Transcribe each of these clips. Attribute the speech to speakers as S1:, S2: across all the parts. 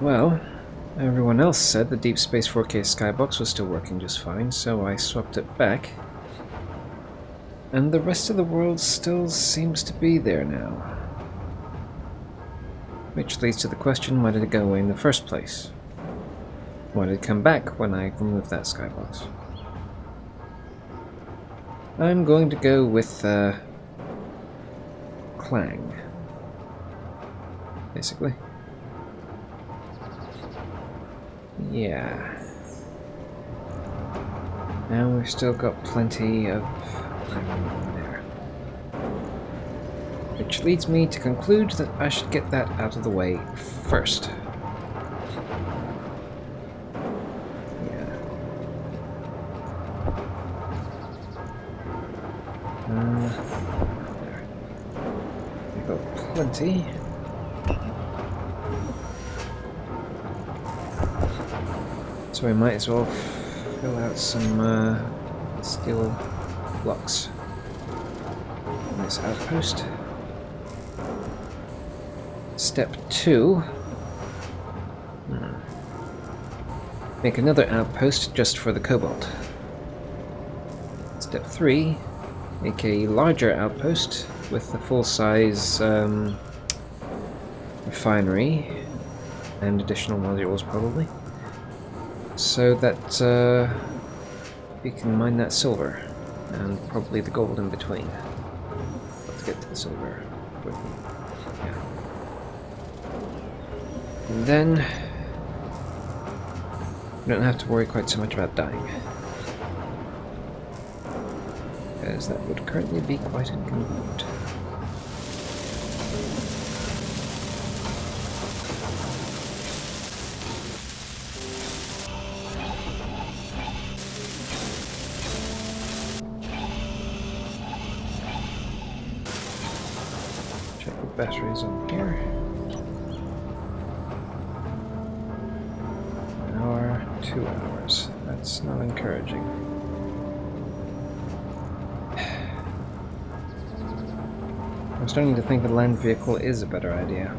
S1: Well, everyone else said the Deep Space 4K skybox was still working just fine, so I swapped it back. And the rest of the world still seems to be there now. Which leads to the question, why did it go away in the first place? Why did it come back when I removed that skybox? I'm going to go with Clang, basically. Yeah. Now we've still got plenty of iron there. Which leads me to conclude that I should get that out of the way first. Yeah. There. We've got plenty. So we might as well fill out some steel blocks on this outpost. Step 2. Make another outpost just for the cobalt. Step 3. Make a larger outpost with a full-size refinery and additional modules probably, so that we can mine that silver and probably the gold in between. Let's get to the silver quickly. Yeah. And then we don't have to worry quite so much about dying, because that would currently be quite inconvenient. Check the batteries on here. An hour, 2 hours. That's not encouraging. I'm starting to think a land vehicle is a better idea.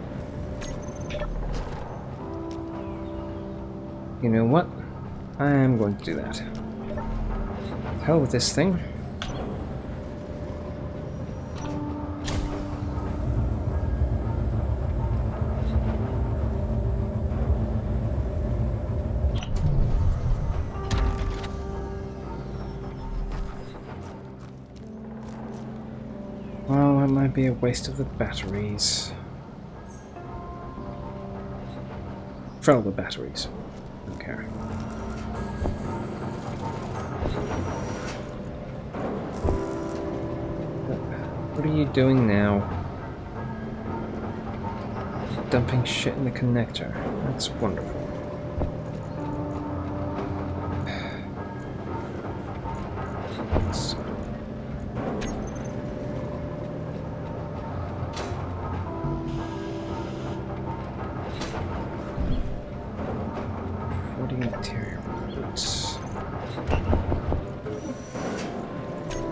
S1: You know what? I am going to do that. Hell with this thing. Well, that might be a waste of the batteries. For all the batteries. Don't care. What are you doing now? Dumping shit in the connector. That's wonderful. So. Interior boots.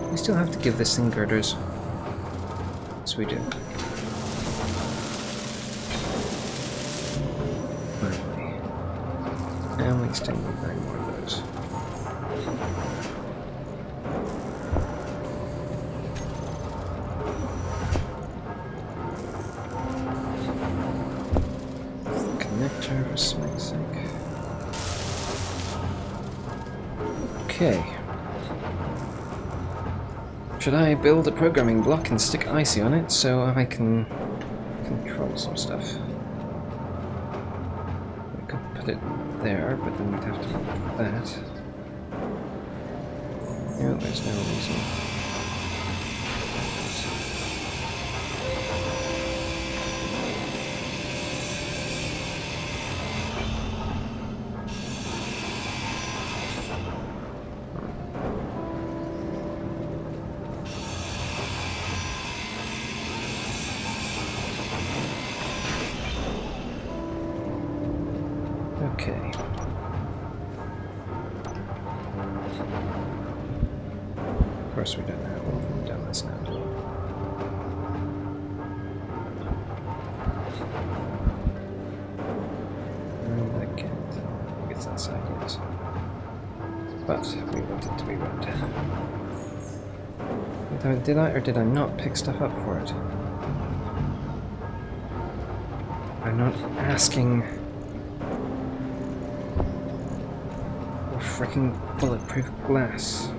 S1: We still have to give this thing girders. Yes, we do. Finally. And we still need 9 more of those. The connector for smith's sake. Okay. Should I build a programming block and stick Icy on it so I can control some stuff? I could put it there, but then we'd have to move that. No, there's no reason. Okay. Of course we don't have one. We've done this now. But we want it to be red. Did I or did I not pick stuff up for it? I'm not asking for freaking bulletproof glass.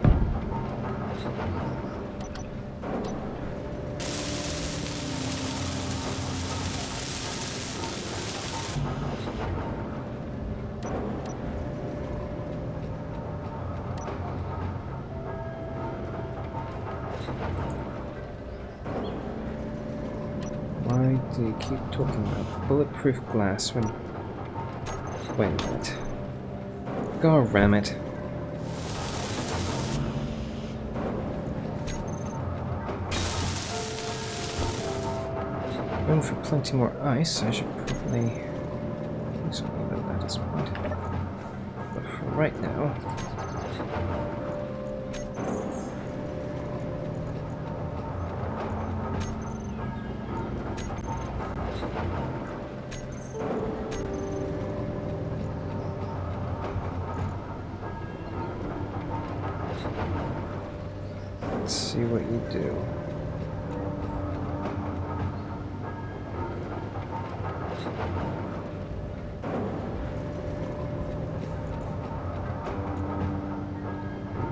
S1: Why do you keep talking about bulletproof glass when... Wait a minute. God ram it. Room for plenty more ice. I should probably do something about that at some point. But for right now... Let's see what you do.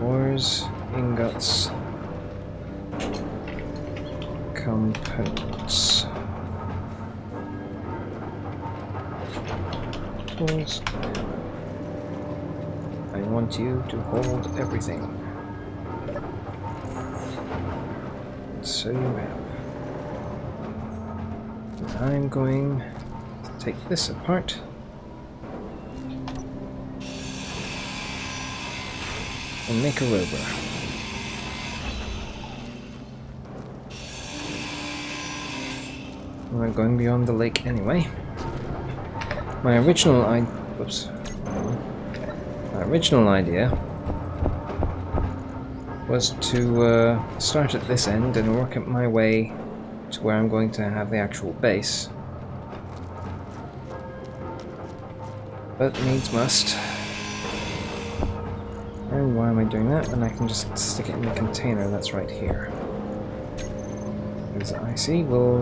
S1: Ores, ingots, components. Tools. I want you to hold everything. So you have. And I'm going to take this apart. And make a rover. We're going beyond the lake anyway. My original idea was to start at this end and work at my way to where I'm going to have the actual base. But needs must. And why am I doing that when I can just stick it in the container that's right here? Because IC will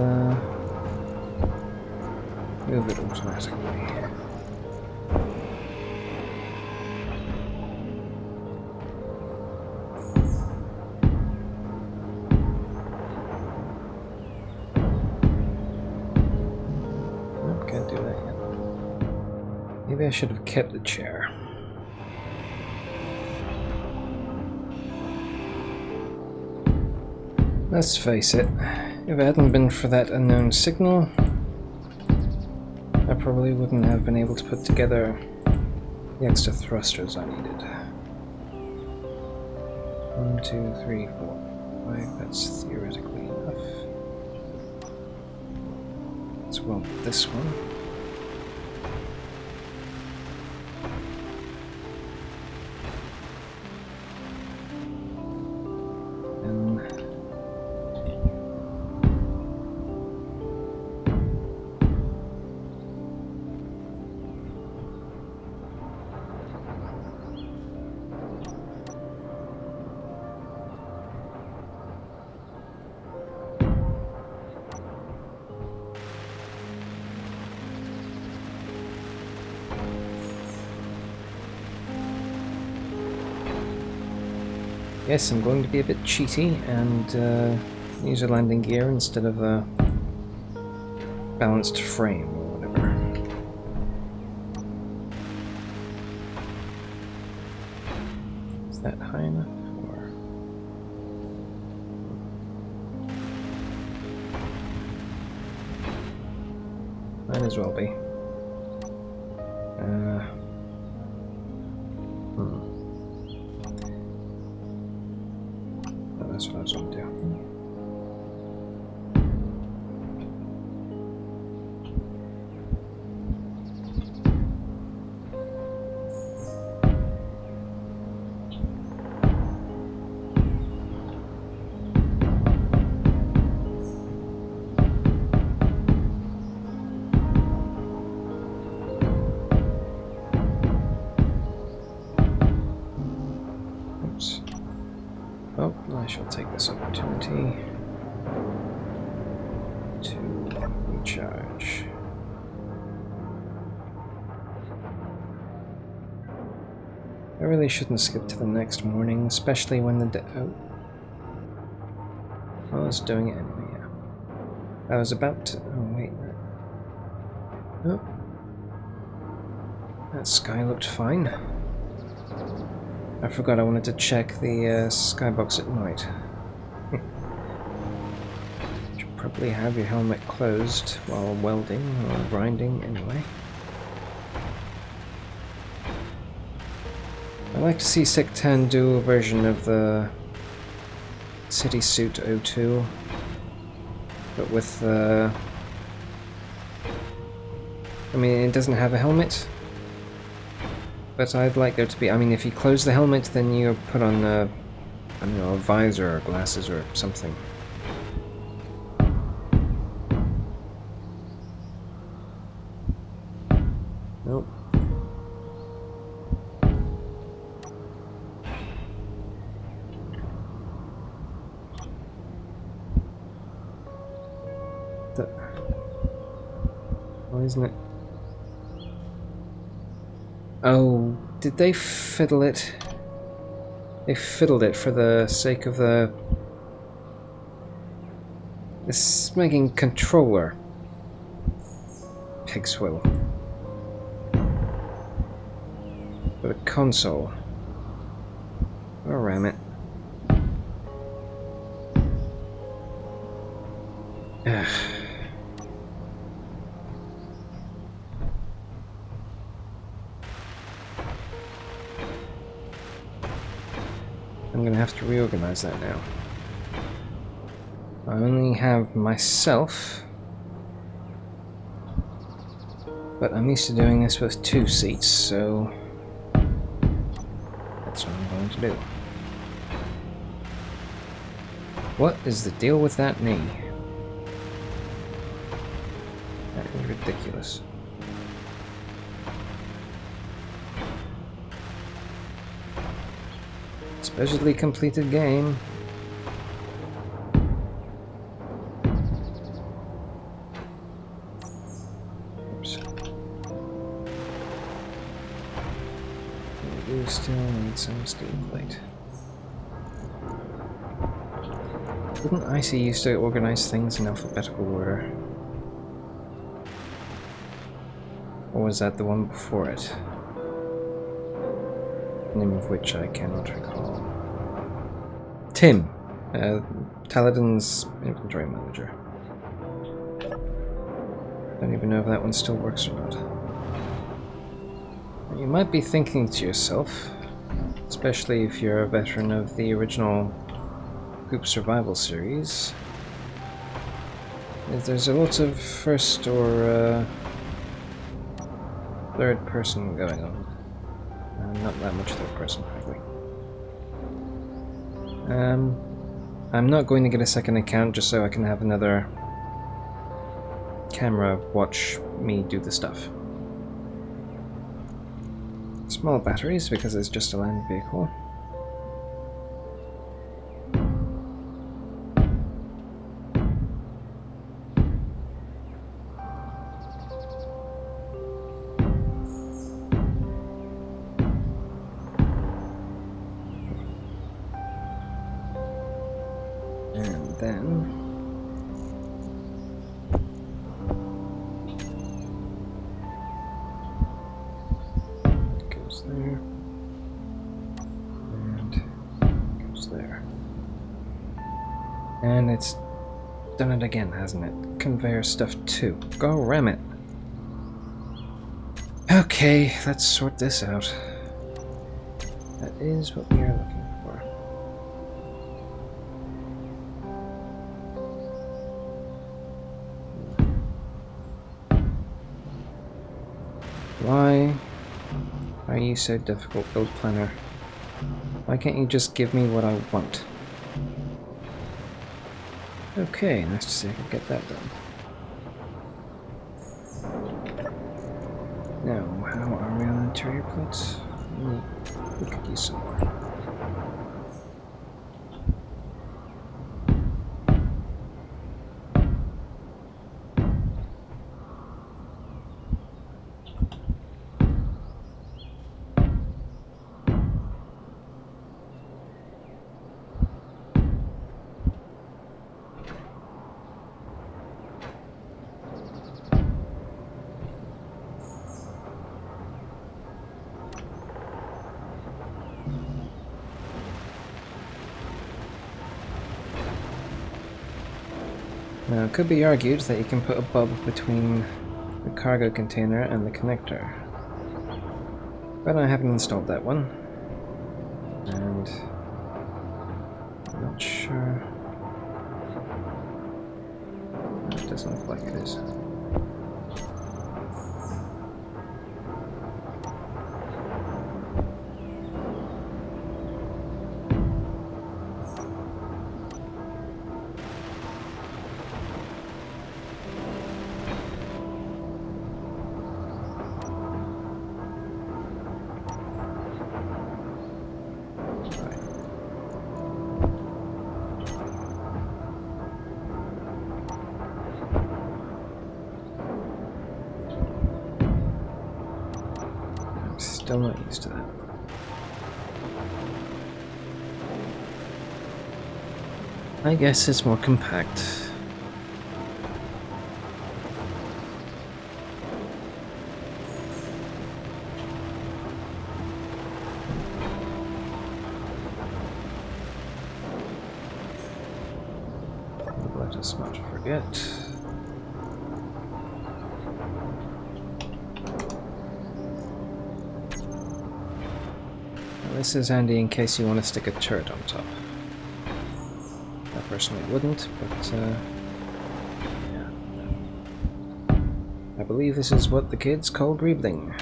S1: move it automatically. Nope, can't do that yet. Maybe I should have kept the chair. Let's face it, if it hadn't been for that unknown signal, I probably wouldn't have been able to put together the extra thrusters I needed. 1, 2, 3, 4, 5, that's theoretically enough. Let's weld this one. Yes, I'm going to be a bit cheaty and use a landing gear instead of a balanced frame or whatever. Is that high enough? Or... Might as well be. That's what I was going to do. Well, I shall take this opportunity to recharge. I really shouldn't skip to the next morning, especially when the oh. I was doing it anyway, yeah. I was about to... oh, wait. Oh. That sky looked fine. I forgot I wanted to check the skybox at night. Should probably have your helmet closed while welding or grinding anyway. I'd like to see Sec10 do a version of the City Suit 02, but with I mean, it doesn't have a helmet, but I'd like there to be... I mean, if you close the helmet, then you put on I don't know, a visor or glasses or something. Nope. Why isn't it? Oh, did they fiddle it? They fiddled it for the sake of the... this making controller. Pig swill. For the console. Oh, ram it. Ugh. I'm gonna have to reorganize that now. I only have myself, but I'm used to doing this with 2 seats, so that's what I'm going to do. What is the deal with that knee? That is ridiculous. Supposedly completed game. Oops. We do still need some steel plate. Didn't IC used to organize things in alphabetical order? Or was that the one before it? Name of which I cannot recall. Tim, Taladin's inventory manager. Don't even know if that one still works or not. You might be thinking to yourself, especially if you're a veteran of the original group survival series, there's a lot of first or third person going on. Not that much third person, frankly. I'm not going to get a second account just so I can have another camera watch me do the stuff. Small batteries because it's just a land vehicle. And then it goes there and goes there. And it's done it again, hasn't it? Conveyor stuff too. Go ram it. Okay, let's sort this out. That is what we are looking for. Why are you so difficult, build planner? Why can't you just give me what I want? Okay, nice to see I can get that done. Now, how are we on interior plates? We could use some more. Now, it could be argued that you can put a bulb between the cargo container and the connector, but I haven't installed that one, and I'm not sure. No, it doesn't look like it is. Still not used to that. I guess it's more compact. Let us not forget. This is handy in case you want to stick a turret on top. I personally wouldn't, but yeah. I believe this is what the kids call greebling.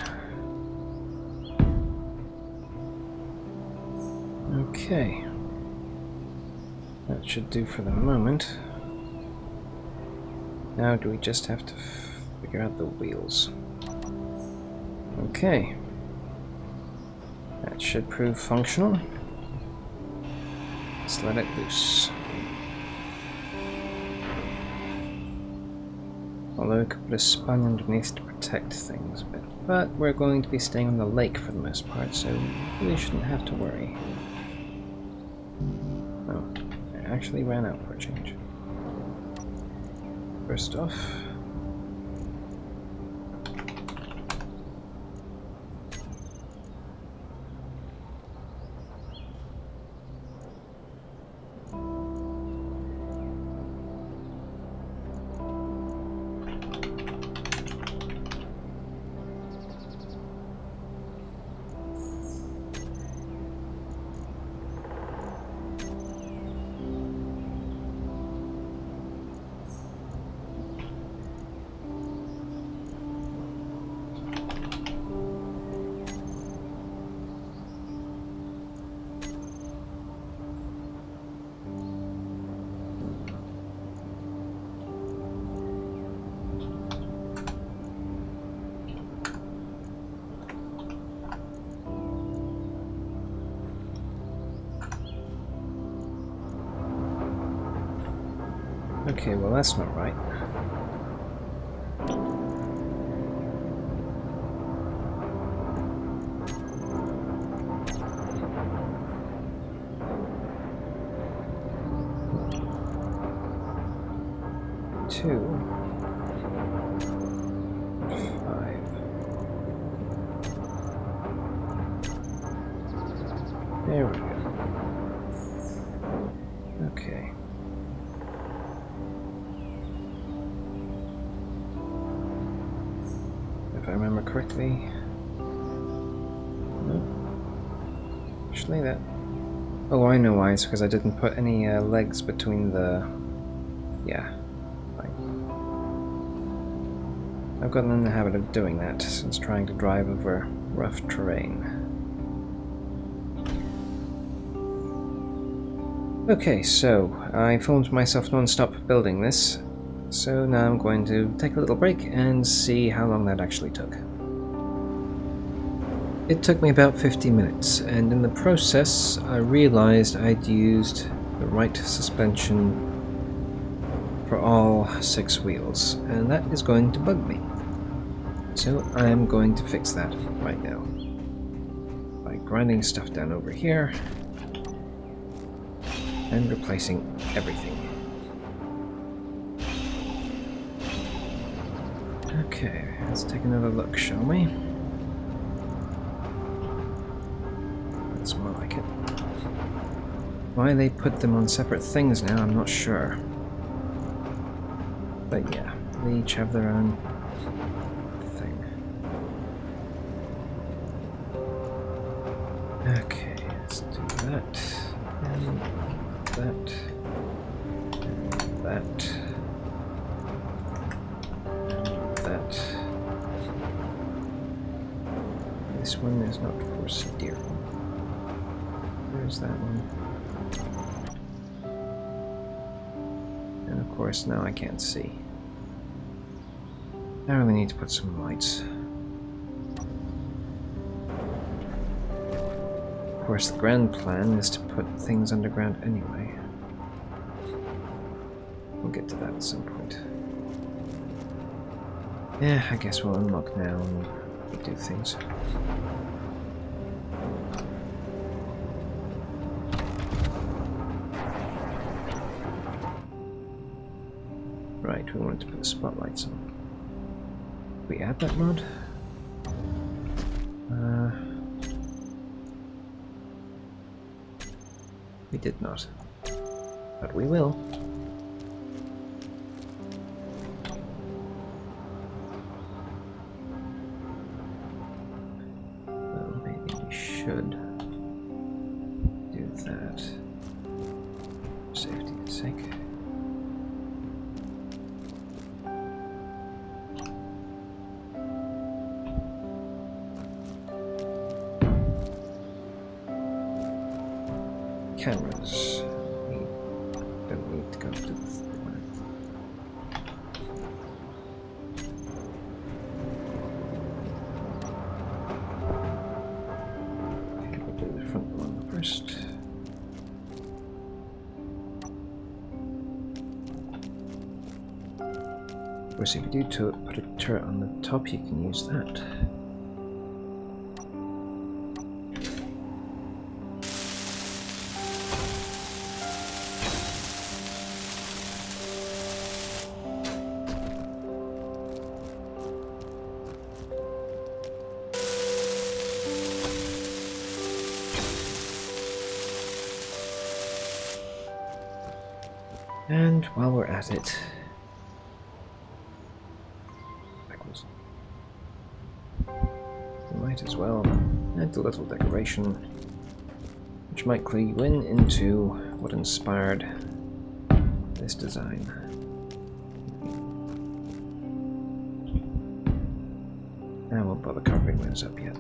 S1: Okay. That should do for the moment. Now do we just have to figure out the wheels? Okay. That should prove functional. Let's let it loose. Although it could put a sponge underneath to protect things a bit. But we're going to be staying on the lake for the most part, so we really shouldn't have to worry. Oh, I actually ran out for a change. First off, okay, well that's not right. Two. 5. There we go. Okay. If I remember correctly. No. Actually, that. Oh, I know why. It's because I didn't put any legs between the. Yeah. I've gotten in the habit of doing that since trying to drive over rough terrain. Okay, so I filmed myself non-stop building this, so now I'm going to take a little break and see how long that actually took. It took me about 50 minutes, and in the process I realized I'd used the right suspension for all 6 wheels, and that is going to bug me. So I'm going to fix that right now by grinding stuff down over here and replacing everything. Okay, let's take another look, shall we? That's more like it. Why they put them on separate things now, I'm not sure. But yeah, they each have their own thing. Okay, let's do that, and that, and that, and that. This one is not for steering. There's that one. And of course now I can't see. I really need to put some lights. Of course the grand plan is to put things underground anyway. We'll get to that at some point. Yeah, I guess we'll unlock now and do things. Right, we wanted to put the spotlights on. Did we add that mod? We did not. But we will. Well, maybe we should do that. For safety's sake. Cameras. We don't need to go to the one. Okay, we'll do the front one first. Of course, if you do put a turret on the top, you can use that. And while we're at it, backwards, we might as well add a little decoration, which might clue you into what inspired this design. I won't bother covering those up yet.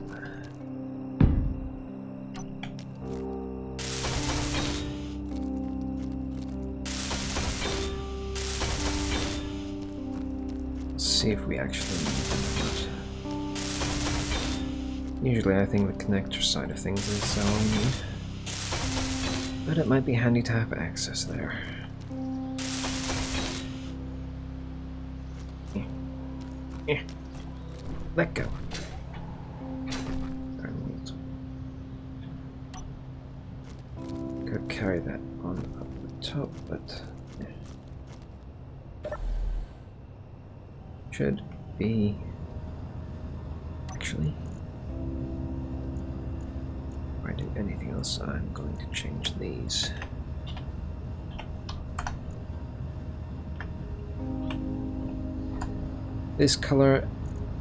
S1: See if we actually need them or not. Usually I think the connector side of things is all we need, but it might be handy to have access there. Let go. Could carry that on up the top, but should be actually. Before I do anything else, I'm going to change these. This color,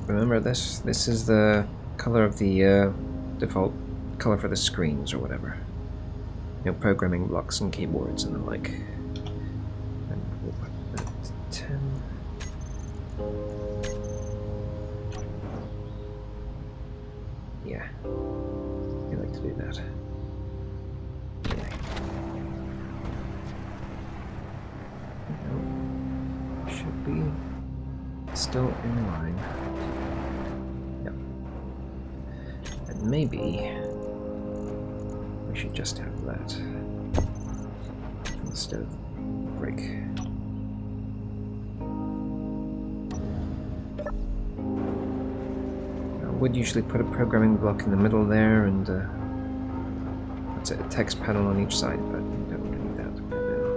S1: remember this? This is the color of the default color for the screens or whatever. You know, programming blocks and keyboards and the like. And we'll put that to 10. Yeah, I like to do that. Anyway. No, should be still in line. Yep. And maybe we should just have that instead of brick. Would usually put a programming block in the middle there and that's it, a text panel on each side, but we don't really need that right now.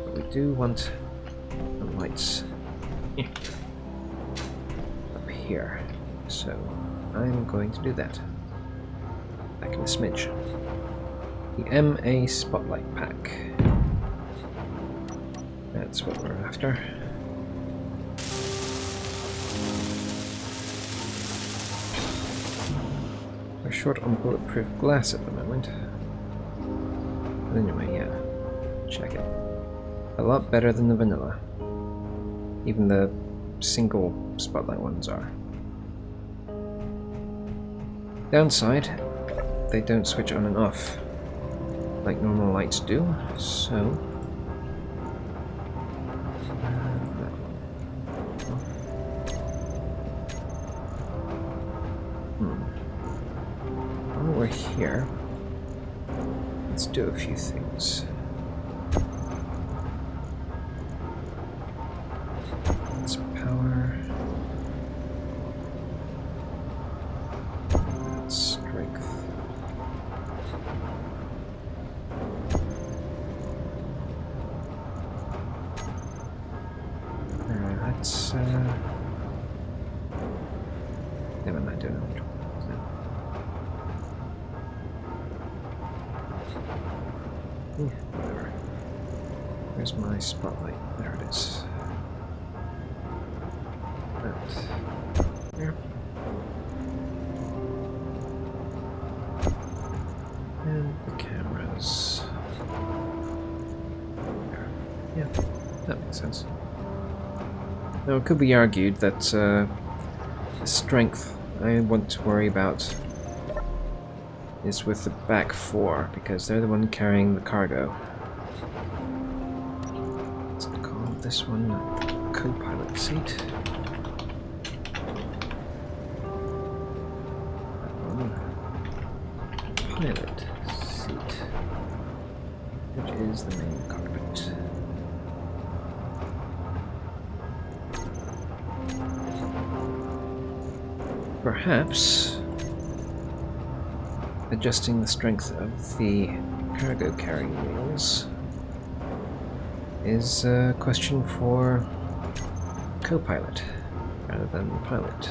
S1: But we do want the lights up here, so I'm going to do that. Back in a smidge. The MA Spotlight Pack. That's what we're after. We're short on bulletproof glass at the moment. But anyway, yeah. Check it. A lot better than the vanilla. Even the single spotlight ones are. Downside, they don't switch on and off like normal lights do, so... While we're here, let's do a few things. Let's power... strength. Let's never mind, I don't know which one is it. Yeah, whatever. Where's my spotlight? There it is. That. There. And the cameras. There. Yeah, that makes sense. Now, it could be argued that the strength I want to worry about is with the back four, because they're the one carrying the cargo. Let's call this one a co-pilot seat. That one, pilot seat, which is the main cockpit. Perhaps adjusting the strength of the cargo carrying wheels is a question for co-pilot rather than the pilot.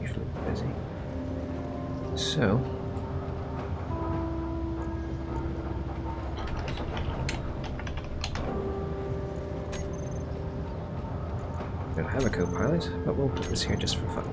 S1: Usually busy. So we don't have a co-pilot, but we'll put this here just for fun.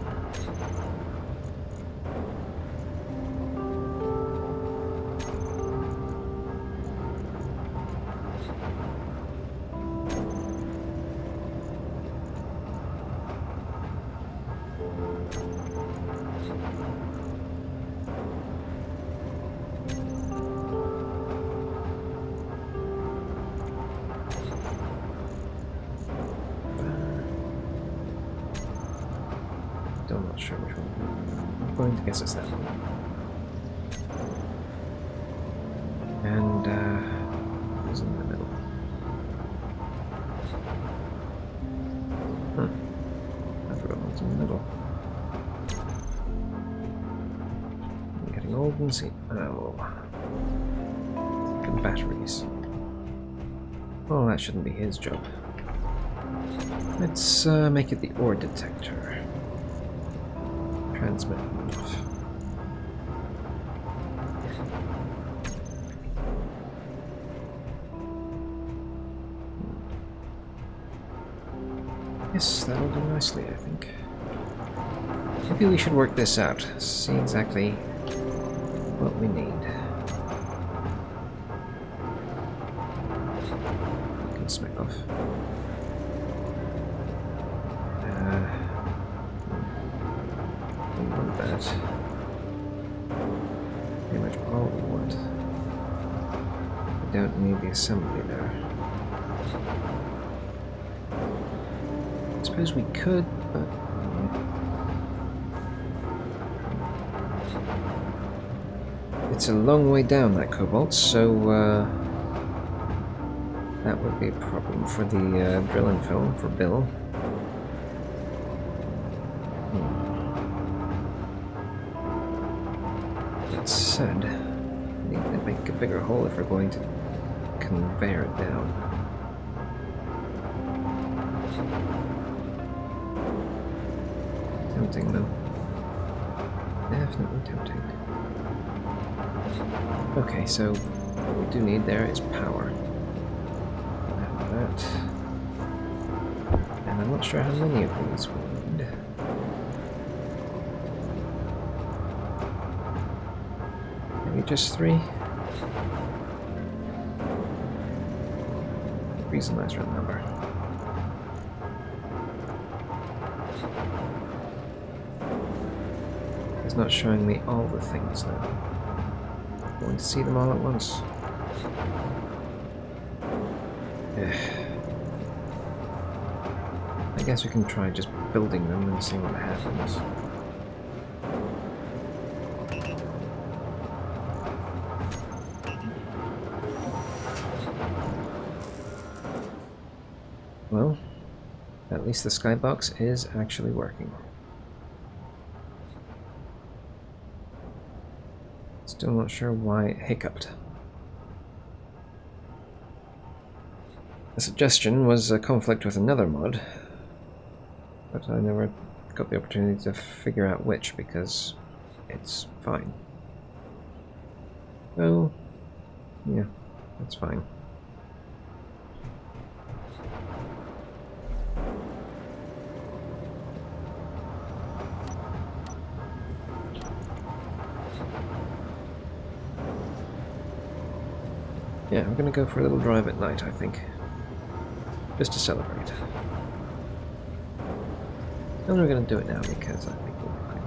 S1: Still not sure which one. I'm going to guess it's that one. And, who's in the middle? I forgot what's in the middle. I'm getting old and see. Oh. And batteries. Well, that shouldn't be his job. Let's make it the ore detector. Transmit off. Yes, that'll do nicely, I think. Maybe we should work this out, see exactly what we need. We can smack off. That. Pretty much all we want. We don't need the assembly there. I suppose we could, but... It's a long way down, that cobalt, so that would be a problem for the drilling film for Bill. That said, we need to make a bigger hole if we're going to conveyor it down. Tempting though. Definitely tempting. Okay, so what we do need there is power. that. And I'm not sure how many of these we need. Maybe just 3? 3's a nice round number. It's not showing me all the things though. I want to see them all at once. I guess we can try just building them and see what happens. Well, at least the skybox is actually working. Still not sure why it hiccuped. The suggestion was a conflict with another mod, but I never got the opportunity to figure out which because it's fine. Oh, yeah, that's fine. Yeah, we're gonna go for a little drive at night, I think. Just to celebrate. And we're gonna do it now because I think we'll be fine.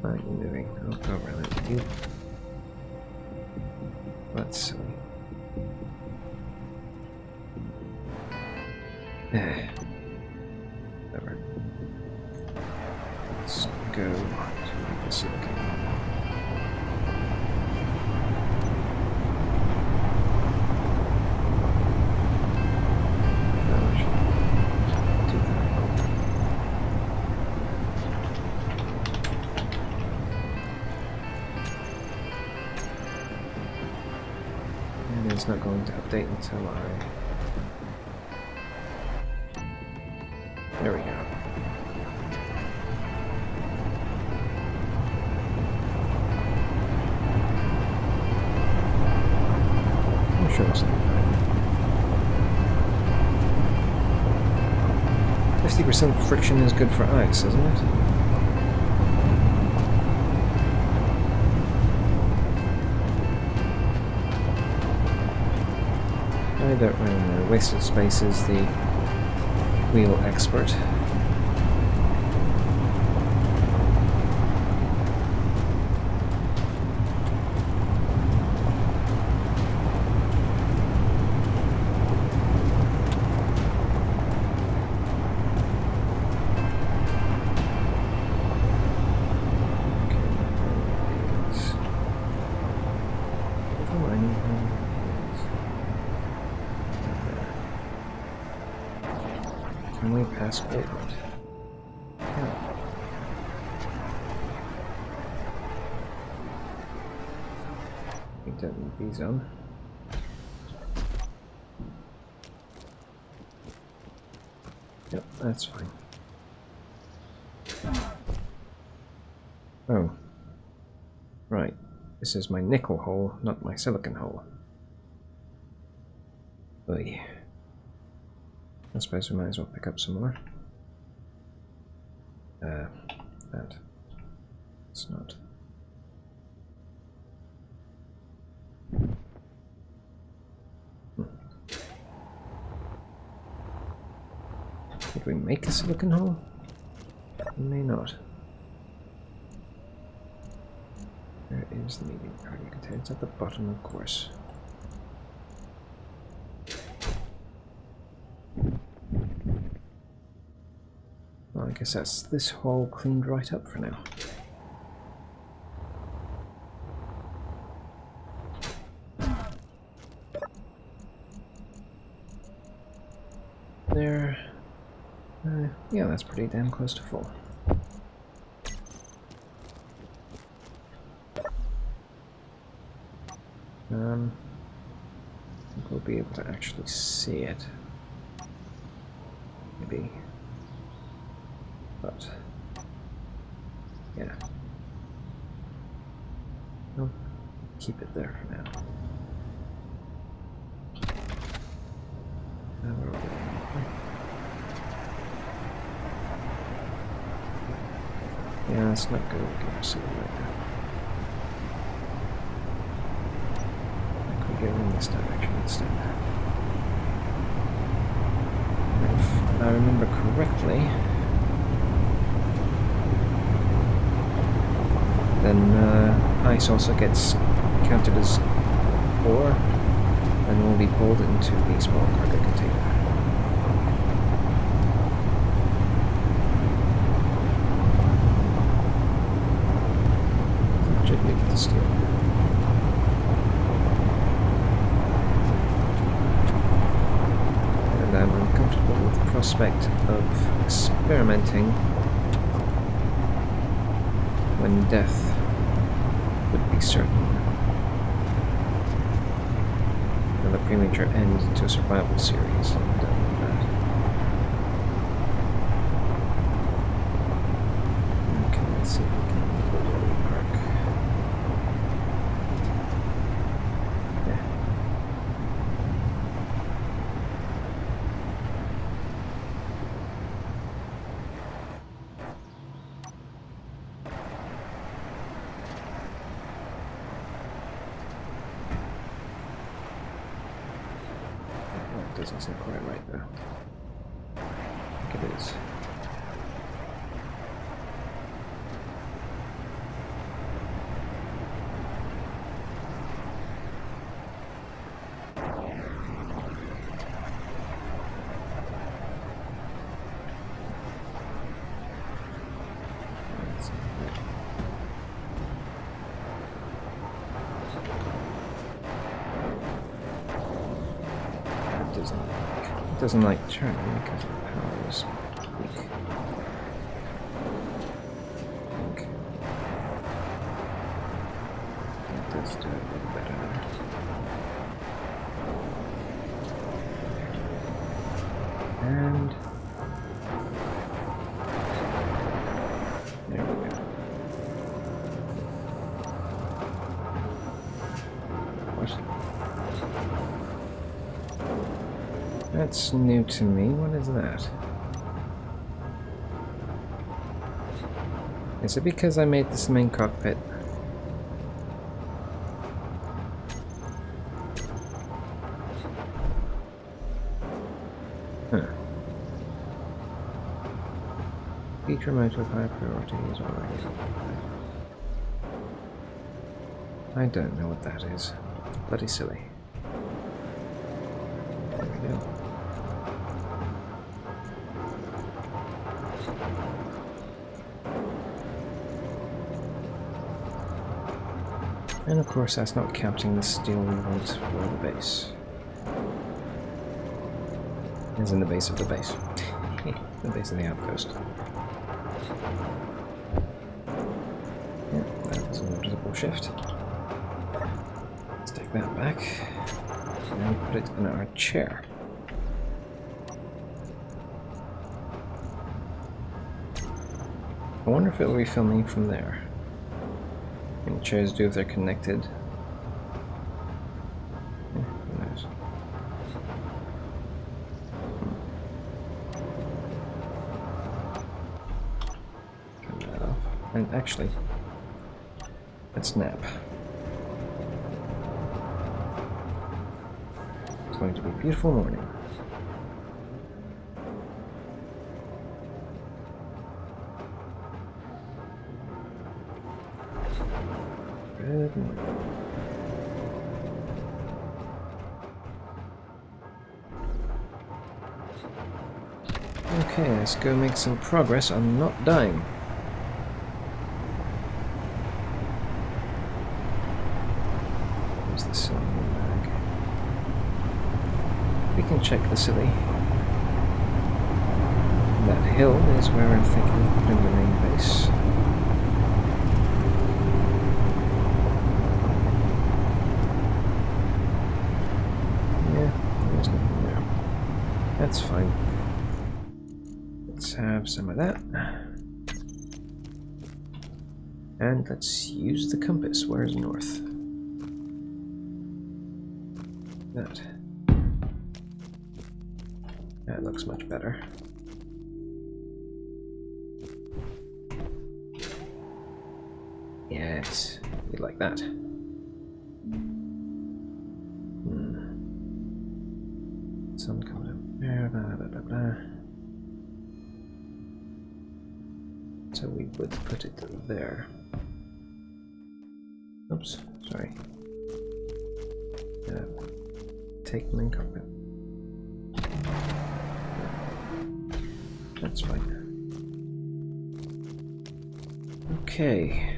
S1: Why are you moving? I'll go around it with you. That's silly. Whatever. Let's go to the silicon. And it's not going to update until There we go. I'm sure it's not bad. 50% friction is good for ice, isn't it? I don't really know. Wasted space is the wheel expert. Can we pass over it? Yeah. We don't need these on. Yep, that's fine. Oh. Right. This is my nickel hole, not my silicon hole. Oy. I suppose we might as well pick up some more. That. It's not. Did we make a silicon hole? We may not. Where is the medium cargo container? It's at the bottom, of course. Well, I guess that's this hole cleaned right up for now. There. Yeah, that's pretty damn close to full. I think we'll be able to actually see it. Maybe. But Yeah. I'll keep it there for now. Yeah, it's not good to get city right now. I could go in this direction instead. If I remember correctly, then ice also gets counted as ore and will be pulled into the small cargo container. Should be able to steal. And I'm uncomfortable with the prospect of experimenting when death would be certain. And a premature end to a survival series. I'm done with that. Okay, let's see if we can go to the park. Yeah. Doesn't seem quite right though. I think it is. It doesn't like turning because the power is weak. I think it does do it a little better now. And there we go. What? That's new to me. What is that? Is it because I made this main cockpit? Huh. Feature mode with high priority is already occupied. I don't know what that is. Bloody silly. There we go. And of course that's not counting the steel we want for the base. As in the base of the base. The base of the outpost. Yeah, that was a noticeable shift. Let's take that back. And put it in our chair. I wonder if it will be filming from there. And chairs do if they're connected. Yeah, who knows? Turn that off. And actually, let's nap. It's going to be a beautiful morning. Good morning. Okay, let's go make some progress on not dying. Where's the silly bag? We can check the silly. That hill is where I'm thinking of putting the main base. That's fine. Let's have some of that. And let's use the compass. Where's north? That. That looks much better. Yes, we like that. Sun coming up there, blah, blah, blah, blah. So we would put it there. Oops, sorry. Take main cockpit. That's fine. Okay.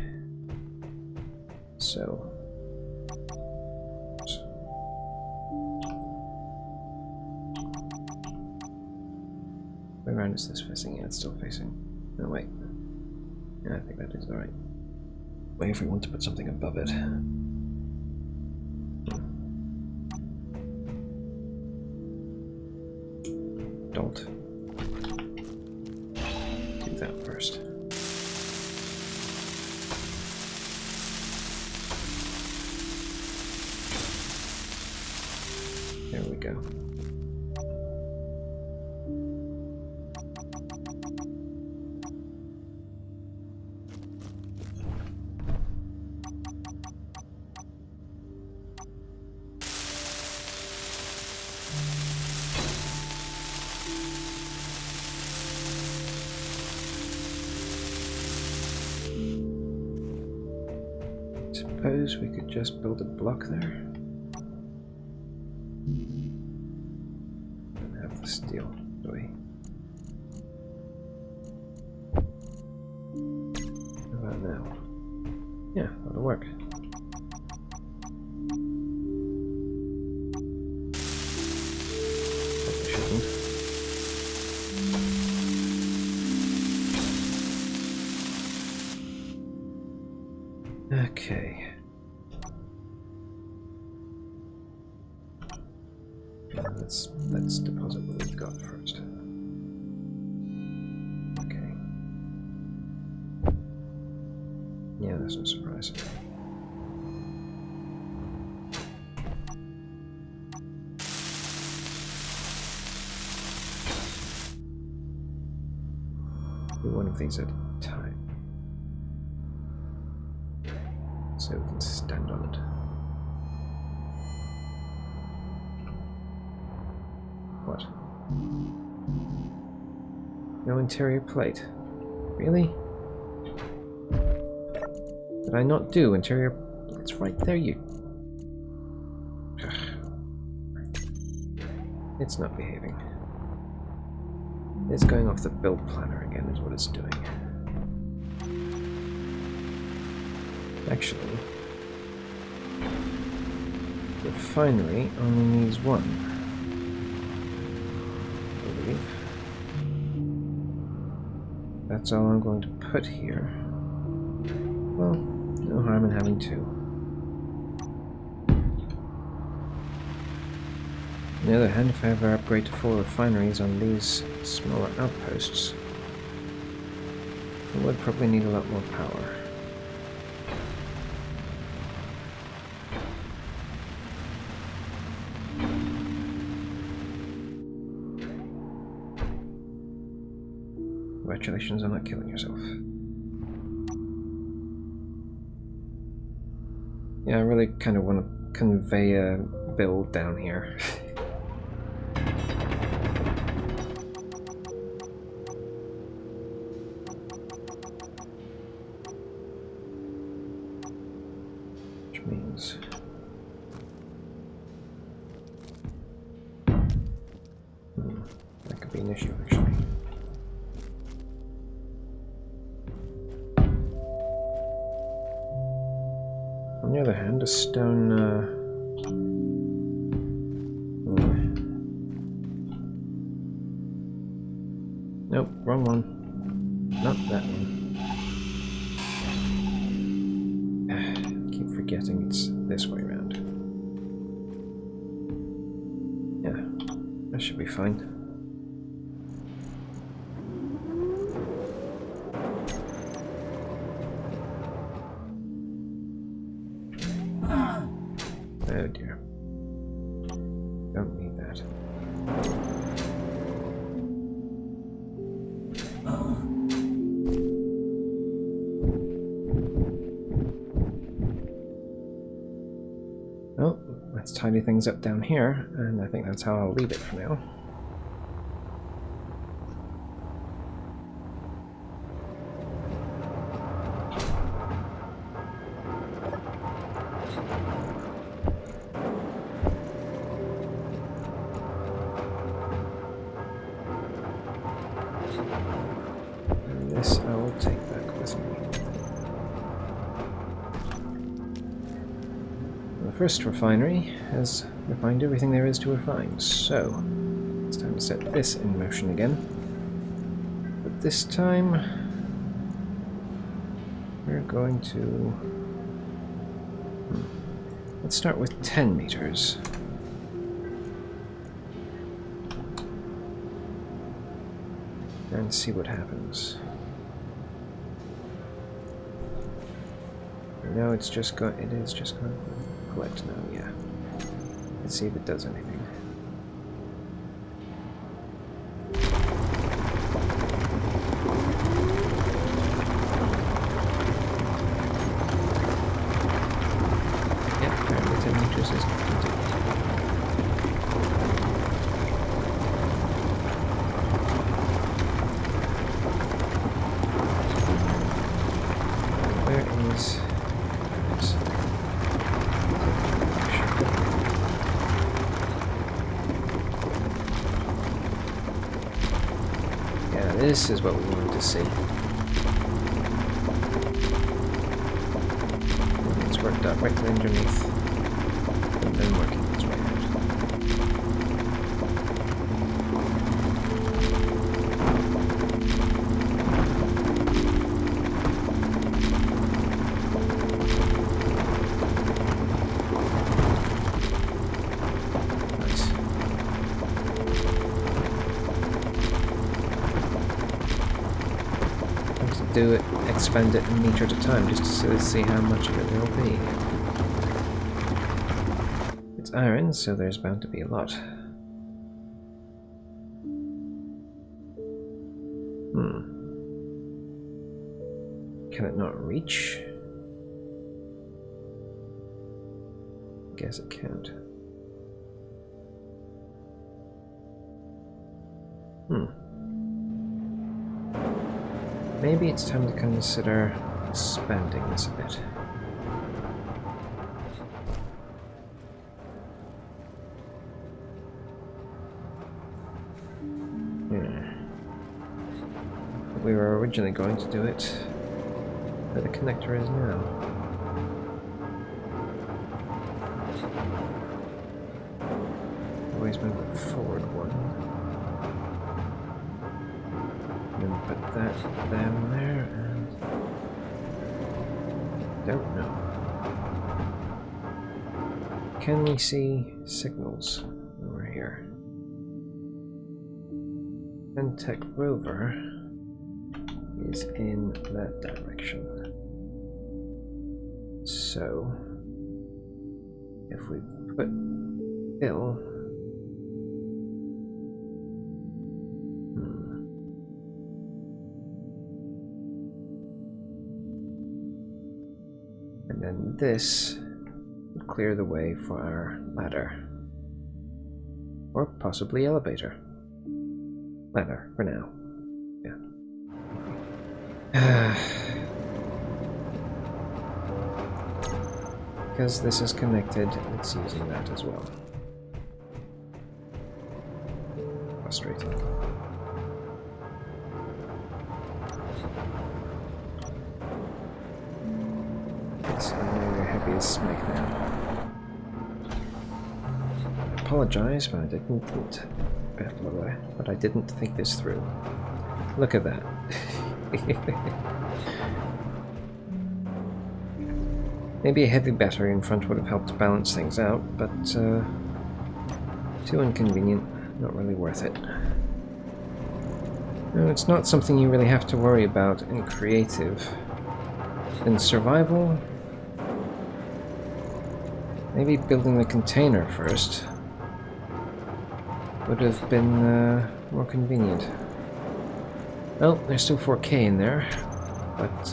S1: So. Where around is this facing? Yeah, it's still facing. No, wait. Yeah, I think that is alright. Wait if we want to put something above it. Don't. Do that first. There we go. Suppose we could just build a block there. And have the steel, do we? How about now? Yeah, that'll work. Probably shouldn't. Okay. Let's deposit what we've got first. Okay. Yeah, that's no surprise. Do one of these at a time, so we can stand on it. What? No interior plate. Really? Did I not do interior? It's right there, you. It's not behaving. It's going off the build planner again, is what it's doing. Actually, the refinery only needs one. That's all I'm going to put here. Well, no harm in having two. On the other hand, if I ever upgrade to 4 refineries on these smaller outposts, I would probably need a lot more power. Congratulations on not killing yourself. Yeah, I really kind of want to convey a build down here. Which means... that could be an issue, actually. On the other hand, a stone, nope, wrong one. Not that one. Keep forgetting it's this way around. Yeah, that should be fine. Oh dear. Don't need that. Oh, let's tidy things up down here, and I think that's how I'll leave it for now. And this I will take back with me. The first refinery has refined everything there is to refine, so it's time to set this in motion again. But this time we're going to... Let's start with 10 meters. And see what happens. No, it's just going. It is just going to collect now. Yeah. Let's see if it does anything. Yep, apparently 10 meters is completed. Where is... Yeah, this is what we wanted to see. And it's worked out right underneath, and then working its way out. Do it, expand it a meter at a time, just to see how much of it there will be. It's iron, so there's bound to be a lot. Can it not reach? Guess it can't. Maybe it's time to consider expanding this a bit. We were originally going to do it where the connector is now. Always move it forward one. And then put that down there, and don't know. Can we see signals over here? TenTech rover is in that direction. So if we put Bill and then this would clear the way for our ladder. Or possibly elevator. Ladder, for now. Yeah. Because this is connected, it's using that as well. Frustrating. It's no heavy as smeg now. I apologize, but I didn't think this through. Look at that. Maybe a heavy battery in front would have helped balance things out, but too inconvenient, not really worth it. No, it's not something you really have to worry about in creative. In survival, Maybe building the container first would have been more convenient. Well, there's still 4K in there, but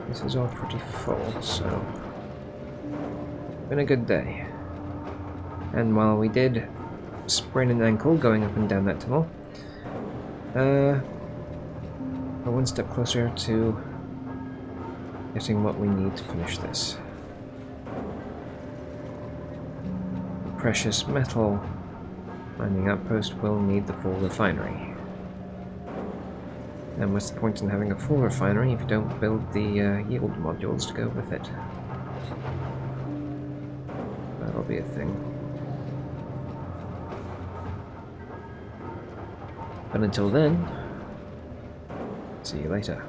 S1: this is all pretty full, so been a good day. And while we did sprain an ankle going up and down that tunnel, we're one step closer to getting what we need to finish this. Precious metal mining outpost will need the full refinery. And what's the point in having a full refinery if you don't build the yield modules to go with it? That'll be a thing. But until then, see you later.